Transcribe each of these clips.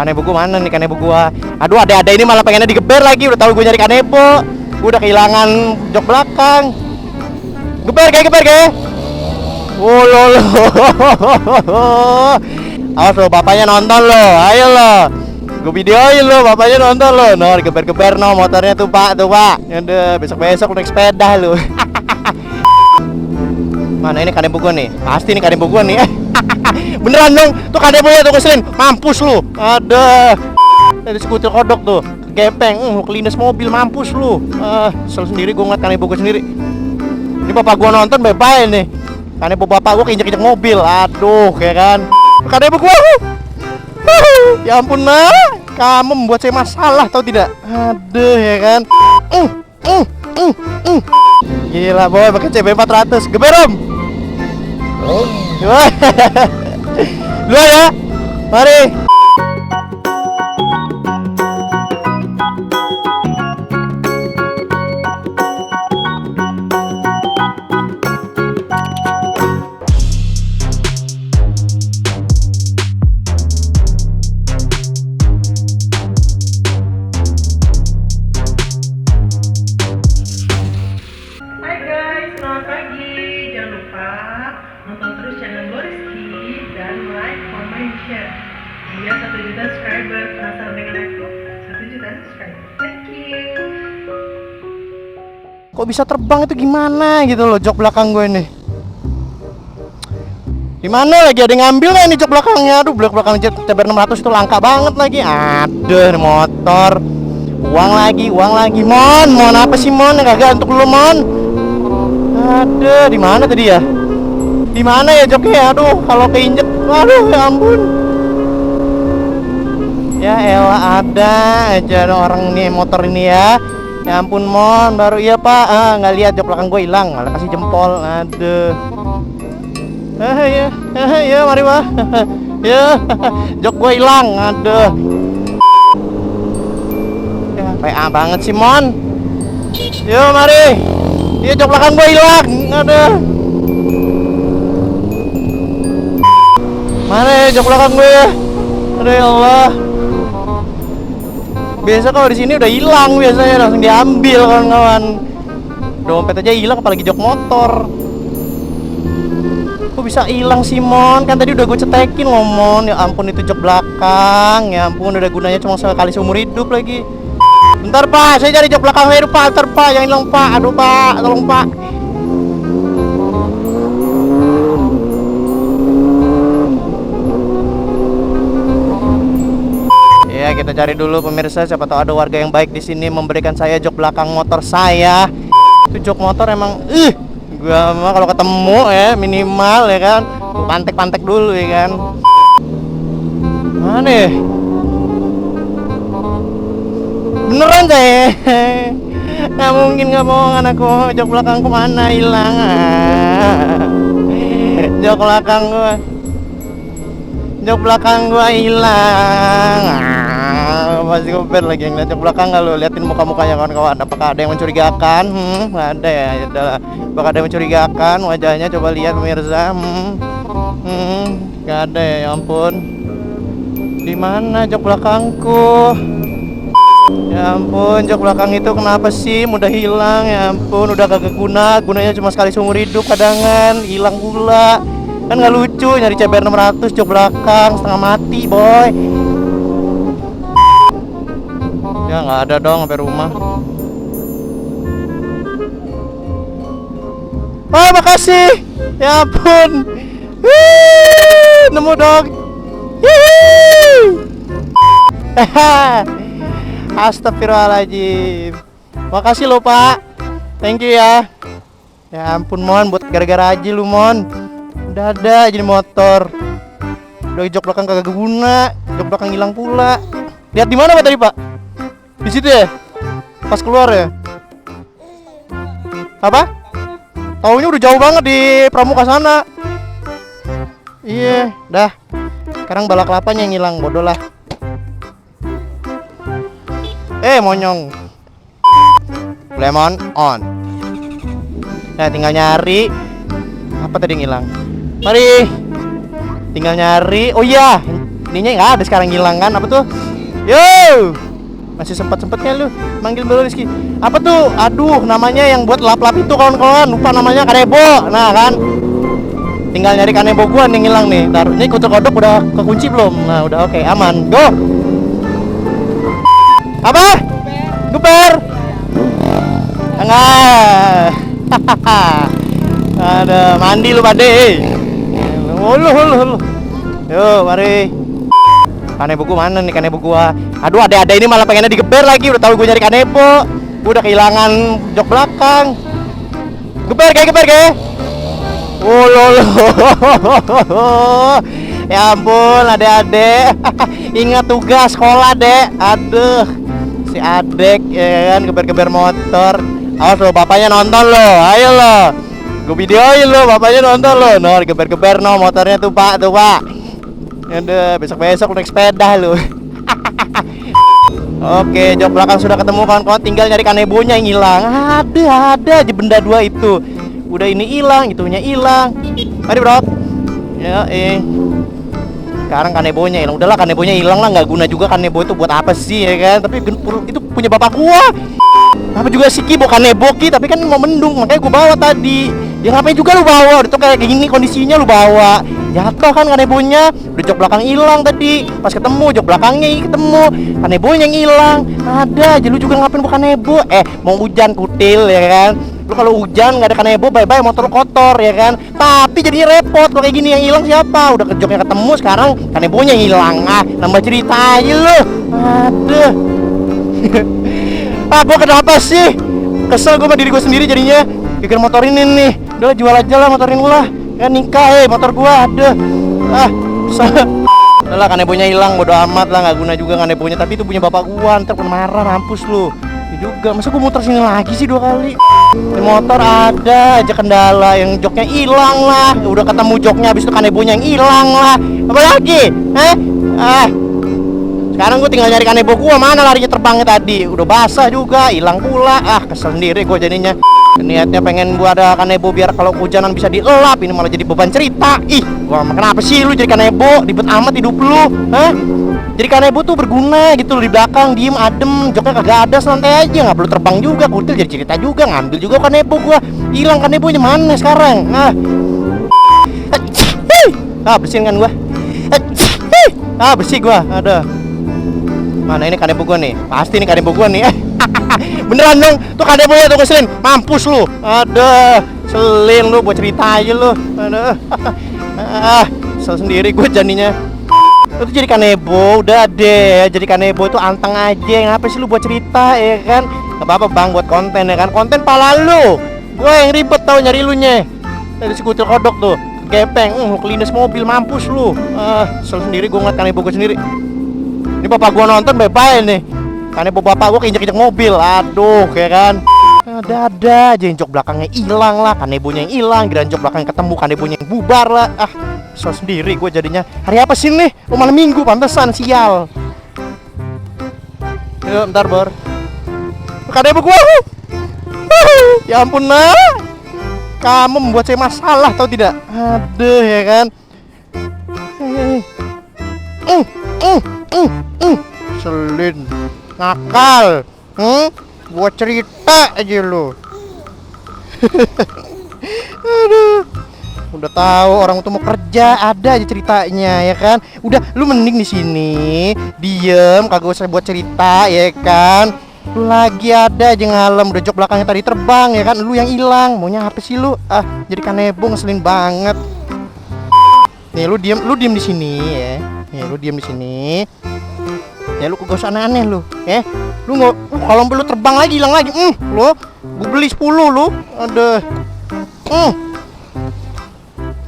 Kanebo gua mana nih kanebo gua? Aduh, ada ini malah pengennya digeber lagi. Udah tahu gua nyari kanebo. Gua udah kehilangan jok belakang. Geber kayak. Oh lolo. Awas lo, bapaknya nonton lo. Ayo lo. Gue videoin lo, bapaknya nonton lo. No, geber no motornya tuh pak. Yaudah, besok naik sepeda lo. Mana ini kanebo gua nih? Pasti nih kanebo gua nih. Beneran dong, tuh kanebo ya tuh keselin. Mampus lu. Ada. Tadi skuter kodok tuh. Gepeng, lu kelindes mobil, mampus lu. Kesel sendiri gua ngeliat kanebo gua sendiri. Ini bapak gua nonton bye-bye nih. Kanebo bapak gua keinjek-injek mobil. Aduh, ya kan. Kanebo gua. Ya ampun nak, kamu membuat saya masalah tau tidak? Aduh ya kan. Gila boy, pakai CB 400. Geber om. Lu ya. Mari. Nonton terus channel Gloriski dan like, comment, share biar 1 juta subscriber. Penasaran dengan aku? 1 juta subscriber. Thank you. Kok bisa terbang itu gimana gitu loh jok belakang gue nih. Gimana lagi ada yang ngambil nggak ini jok belakangnya? Aduh, belakang jet CBR 600 itu langka banget lagi. Aduh, motor. Uang lagi. Mon apa sih mon? Kagak untuk lu mon. Aduh, di mana tadi ya? Di mana ya joknya? Aduh, kalau keinjek, aduh ya ampun. Ya elah, ada aja orang nih motor ini ya. Ya ampun mon, baru iya pak. Nggak lihat jok belakang gue hilang, malah kasih jempol. Aduh. Ya mari pak. Ya, jok gue hilang. Aduh. Ya, PA banget sih mon. Yo mari. Iya jok belakang gue hilang. Aduh. Mana ya jok belakang gue ya? Aduh ya Allah. Biasa kalau di sini udah hilang biasanya langsung diambil kawan-kawan. Dompet aja hilang apalagi jok motor. Kok bisa hilang sih mon? Kan tadi udah gue cetekin loh mon. Ya ampun itu jok belakang. Ya ampun udah gunanya cuma sekali seumur hidup lagi. Bentar pak, saya cari jok belakang saya pak. Bentar pak, jangan hilang pak. Aduh pak, tolong pak. Ya kita cari dulu pemirsa, siapa tahu ada warga yang baik di sini memberikan saya jok belakang motor saya. Itu jok motor emang gua mah kalau ketemu ya minimal ya kan gua pantek dulu ya kan. Mana ya? Beneran saya. Nggak mungkin nggak bohong anakku. Jok belakangku mana hilang? Jok belakang gua hilang. Masih gober lagi yang lihat jok belakang. Nggak lo liatin muka-mukanya kawan-kawan, apakah ada yang mencurigakan? Nggak ada ya. Adalah apakah ada yang mencurigakan wajahnya? Coba lihat pemirsa. Nggak ada ya, ya ampun. Di mana jok belakangku? Ya ampun, jok belakang itu kenapa sih mudah hilang? Ya ampun, udah kagak gunanya cuma sekali seumur hidup, kadangan hilang pula. Kan nggak lucu nyari CBR 600 jok belakang setengah mati boy. Ya nggak ada dong sampai rumah. Oh makasih. Ya ampun. Nemu dong. Astagfirullahaladzim. Makasih lo pak. Thank you ya. Ya ampun mon, buat gara-gara aja lu mon. Udah ada jadi motor. Udah jok belakang kagak guna, jok belakang hilang pula. Lihat di mana pak tadi pak? Di situ ya? Pas keluar ya? Apa? Taunya udah jauh banget di Pramuka sana. Iya, dah. Sekarang balak kelapanya yang hilang, bodoh lah. Monyong. Lemon on. Nah, tinggal nyari. Apa tadi yang hilang? Mari. Tinggal nyari. Oh iya. ininya nggak ada sekarang, hilang kan. Apa tuh? Yo, masih sempatnya lu manggil dulu Rizky. Apa tuh? Aduh, namanya yang buat lap-lap itu kawan-kawan, lupa namanya, kanebo. Nah kan, tinggal nyari kanebo gua yang hilang nih. Ntar ini kutu kodok udah kekunci belum? Nah udah, oke, aman. Go. Apa? Guper. Enggak. Ada mandi lu pade. Hulu. Yo, mari. Kanebo gua mana nih, kanebo gua? Aduh, ada ini malah pengennya digeber lagi. Udah tahu gua nyari kanebo. Gua udah kehilangan jok belakang. Geber kayak. Hulu. Ya ampun, adek-adek. Ingat tugas sekolah, Dek. Aduh. Si adek ya kan geber-geber motor. Awas lo, bapaknya nonton lo. Ayo lo. Gue videoin lo, bapaknya nonton lo. No, geber-geber no motornya tuh pak. Aduh, besok naik sepeda lo. Oke, jok belakang sudah ketemu kawan-kawan, tinggal nyari kanebonya yang hilang. Ada aja benda dua itu. Udah ini hilang, itunya hilang. Mari bro. Ya, sekarang kanebonya hilang. Udahlah, kanebonya hilang lah, nggak guna juga kanebo itu buat apa sih ya kan? Tapi itu punya bapak gua. Apa juga sih Ki bawa kanebo Ki, tapi kan mau mendung, makanya gua bawa tadi. Ya ngapain juga lu bawa? Udah tuh kayak gini kondisinya lu bawa. Jatuh kan kanebonya. Udah jok belakang hilang tadi. Pas ketemu jok belakangnya ketemu. Kanebonya yang hilang. Ada aja lu juga ngapain bawa kanebo? Mau hujan kutil ya kan? Lu kalau hujan nggak ada kanebo, bye-bye motor lu kotor ya kan? Tapi jadi repot kalau kayak gini, yang hilang siapa? Udah joknya ketemu, sekarang kanebonya hilang. Nambah cerita aja lu. Aduh. Gua kenapa sih? Kesel gua sama diri gua sendiri jadinya. Bikin motor ini nih. Udah jual aja lah motor ini lah. Kan nikah motor gua. Aduh. Udah kanebonya hilang, bodo amat lah, nggak guna juga kanebonya. Tapi itu punya bapak gua, ntar pun marah, mampus lu. Ya juga, masa gua muter sini lagi sih 2 kali. Di motor ada aja kendala, yang joknya hilang lah. Udah ketemu joknya, habis itu kanebonya yang hilang lah. Apa lagi? Sekarang gue tinggal nyari kanebo gua, mana larinya terbangnya tadi. Udah basah juga, hilang pula. Kesel sendiri gue jadinya. Niatnya pengen gua ada kanebo biar kalau hujanan bisa dielap, ini malah jadi beban cerita. Gua kenapa sih lu jadi kanebo? Ribet amat hidup lu. Jadi kanebo tuh berguna gitu loh, di belakang diem adem, joknya kagak ada, santai aja, nggak perlu terbang juga. Kutil jadi cerita juga, ngambil juga kanebo gua. Hilang kanebonya mana sekarang? Bersihin kan gua. Bersih gua. Ada. Mana ini kanebo gua nih? Pasti ini kanebo gua nih. Beneran dong, tuh kanebonya tuh ngeselin. Mampus lu. Aduh, selin lu buat cerita aja lu. Aduh. Sel sendiri gue jadinya. Itu jadi kanebo, udah deh. Jadi kanebo itu anteng aja. Ngapa sih lu buat cerita ya kan? Gak apa-apa bang, buat konten ya kan. Konten pala lu. Gue yang ribet tau nyari lu nya. Dari si kutil kodok tuh gepeng, lu kelindes mobil, mampus lu. Sel sendiri gue ngeliat kanebo gue sendiri. Ini bapak gua nonton bye-bye nih. Kanebo bapak gua keinjek-injek mobil. Aduh, ya kan. Ada aja yang jok belakangnya hilang lah, kanebonya yang hilang, giliran jok belakang ketemu kanebonya yang bubar lah. Kesel sendiri gua jadinya. Hari apa sih nih? Malam Minggu, pantesan sial. Yuk, bentar, Bor. Kanebo gua. Ya ampun, nah. Kamu membuat saya masalah, tahu tidak? Aduh, ya kan. Selin, nakal, buat cerita aja lu. Aduh, udah tahu orang tuh mau kerja, ada aja ceritanya ya kan. Udah, lu mending di sini diem, kagak usah buat cerita ya kan. Lu lagi ada aja ngalem, udah jok belakangnya tadi terbang ya kan. Lu yang hilang, maunya apa sih lu? Jadi kanebo ngeselin banget. Nih lu diem di sini ya. Nih lu diem di sini. Ya lu kagak usah aneh-aneh lu, ya. Lu nggak, kalau lu terbang lagi hilang lagi, lu, gua beli 10 lu, aduh,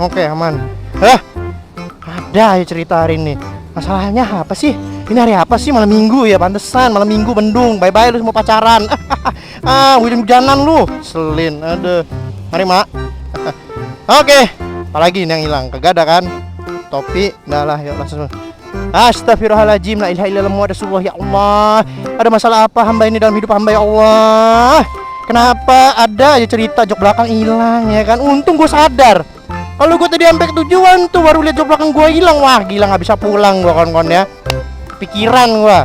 Oke, aman. Ada ya cerita hari ini. Masalahnya apa sih? Ini hari apa sih? Malam Minggu ya, pantesan malam Minggu mendung. Bye-bye lu semua pacaran. Hujan-hujanan lu, selin, aduh. Mari mak. Oke, apalagi ini yang hilang? Kagak ada kan? Topi, udah lah, yuk langsung. Astagfirullahaladzim, la ilaha illallah Muhammad Rasulullah. Ya Allah, ada masalah apa hamba ini dalam hidup hamba ya Allah? Kenapa ada aja cerita jok belakang hilang ya kan? Untung gue sadar. Kalau gue tadi sampai ke tujuan tuh baru lihat jok belakang gue hilang. Wah gila, nggak bisa pulang gue kawan-kawan ya. Pikiran gue.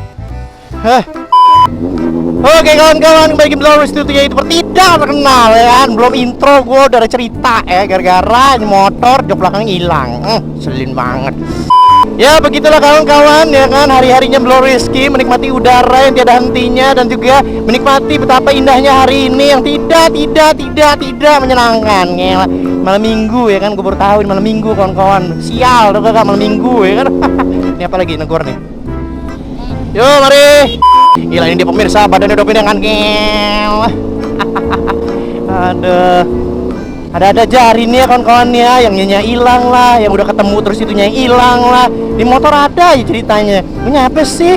Oke kawan-kawan, kembali ke Blowers Studio itu tidak terkenal ya kan. Belum intro gue udah ada cerita ya, gara-gara motor jok belakang hilang. Selin banget. Ya begitulah kawan-kawan ya kan, hari-harinya Blowriski menikmati udara yang tiada hentinya dan juga menikmati betapa indahnya hari ini yang tidak menyenangkan ya. Malam minggu ya kan, gue baru tahu ini malam minggu kawan-kawan. Sial tuh kakak, malam minggu ya kan. Ini apa lagi negor nih? Yo mari. Gila ini dia pemirsa, badannya udah pindah kan. Ada jari nih ya kawan-kawan ya, yang nyanyi hilang lah, yang udah ketemu terus itunya hilang lah. Di motor ada ya ceritanya. Ini apa sih?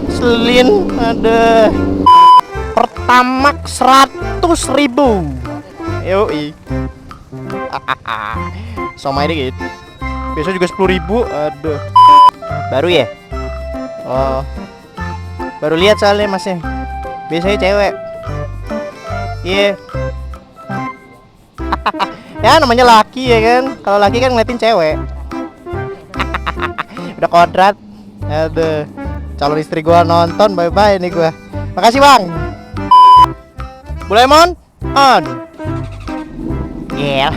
Selin ada. Pertamax 100.000. Yoi. Sama ini gitu. Biasa juga 10.000. Aduh. Baru ya? Oh. Baru lihat soalnya masnya. Biasanya cewek. Iya. Ya namanya laki ya kan. Kalau laki kan ngeliatin cewek. Udah kodrat. Aduh. Calon istri gua nonton, bye-bye nih gua. Makasih bang. Bu Lemon on. Yeah.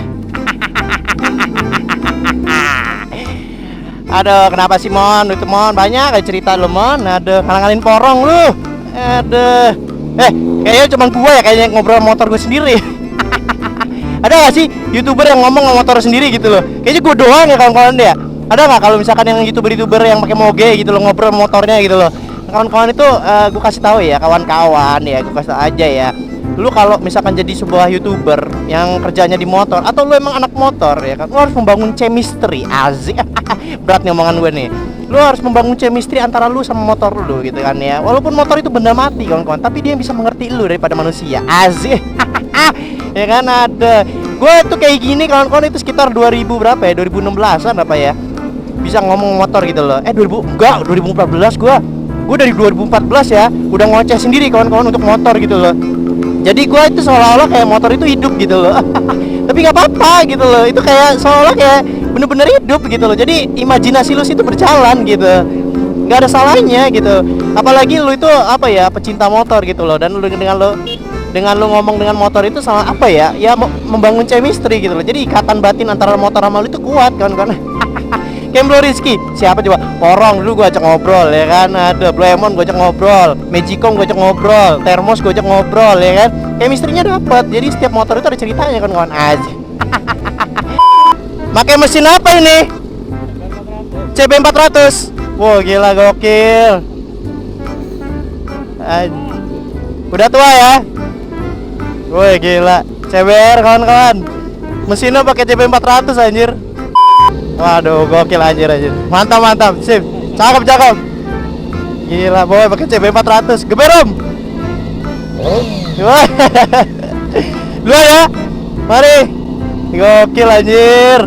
Aduh, kenapa sih Mon? Itu Mon banyak kayak cerita lu Mon. Aduh, ngalang-ngalin porong lu. Aduh. Kayaknya cuma gua ya kayaknya ngobrol motor gue sendiri. Ada gak sih YouTuber yang ngomong motor sendiri gitu loh? Kayaknya gue doang ya kawan-kawan dia. Ada nggak kalau misalkan yang YouTuber yang pakai moge gitu loh ngobrol motornya gitu loh? Kawan-kawan itu gue kasih tahu ya kawan-kawan ya, gue kasih tahu aja ya. Lu kalau misalkan jadi sebuah YouTuber yang kerjanya di motor atau lu emang anak motor ya kan, lu harus membangun chemistry. Asik. Berat nih omongan gue nih. Lu harus membangun chemistry antara lu sama motor lu gitu kan ya. Walaupun motor itu benda mati kawan-kawan, tapi dia bisa mengerti lu daripada manusia. Asik. Ya kan ada. Gue tuh kayak gini kawan-kawan itu sekitar 2000 berapa ya? 2016-an apa ya? Bisa ngomong motor gitu loh. 2014 gue dari 2014 ya udah ngoceh sendiri kawan-kawan untuk motor gitu loh. Jadi gue itu seolah-olah kayak motor itu hidup gitu loh. Tapi nggak apa-apa gitu loh. Itu kayak seolah kayak bener-bener hidup gitu loh. Jadi imajinasi lu itu berjalan gitu. Nggak ada salahnya gitu. Apalagi lu itu apa ya, pecinta motor gitu loh. Dan lu dengan lu ngomong dengan motor itu sama apa ya? Ya membangun chemistry gitu loh. Jadi ikatan batin antara motor sama lu itu kuat kawan-kawan. Kemblo Rizky, siapa coba? Porong dulu gua ajak ngobrol ya kan. Ada Blemon gua ajak ngobrol, Magicom gua ajak ngobrol, Thermos gua ajak ngobrol ya kan. Chemistry-nya dapat. Jadi setiap motor itu ada ceritanya kan kawan aja. Pakai mesin apa ini? CB400. Wow, gila gokil. Udah tua ya? Woi gila, CBR kawan-kawan. Mesinnya pakai CB400 anjir. Waduh, gokil anjir. Mantap, sip. Cakep. Gila, boy pakai CB400. Geberom. Lu ya. Mari. Gokil anjir.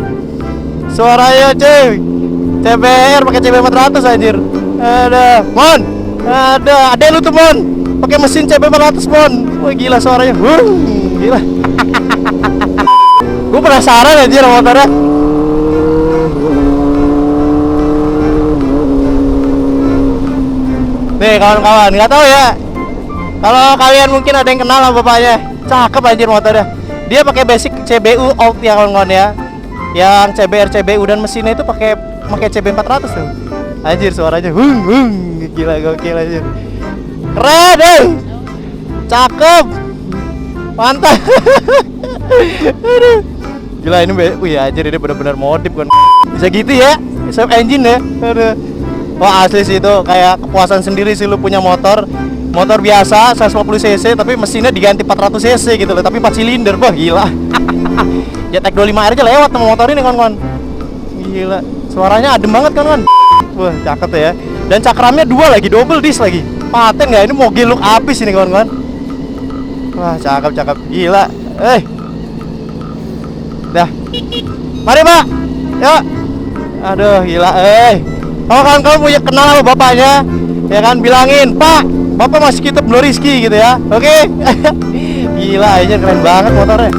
Suaranya cuy. CBR pakai CB400 anjir. Ada, Mon. Ada lu tuh Mon. Pakai mesin CB400 Mon. Wah gila suaranya. Gila. Gue penasaran anjir motornya. Nih kawan-kawan, nggak tahu ya. Kalau kalian mungkin ada yang kenal sama bapaknya. Cakep anjir motornya. Dia pakai basic CBU old ya kawan-kawan ya. Yang CBU dan mesinnya itu pakai CB400 tuh. Anjir suaranya. Gila gokil anjir. Keren. Cakep. Mantap. Aduh. Gila ini wih anjir ini benar-benar modif kan. Bisa gitu ya. Self engine ya. Aduh. Wah asli sih itu kayak kepuasan sendiri sih lu punya motor biasa 150 cc tapi mesinnya diganti 400 cc gitu loh, tapi 4 silinder. Wah gila. Jet 25R aja lewat sama motor ini kawan-kawan. Gila, suaranya adem banget kawan-kawan. Wah cakep tuh ya. Dan cakramnya 2 lagi, double disc lagi. Paten nggak ini, moge look abis ini kawan-kawan. Wah cakep. Gila. Dah. Mari Pak. Yuk. Aduh gila. Kalau kawan-kawan punya kenal sama bapaknya, ya kan bilangin, Pak, Bapak masih kita Blowriski gitu ya. Oke. Gila aja keren banget motornya.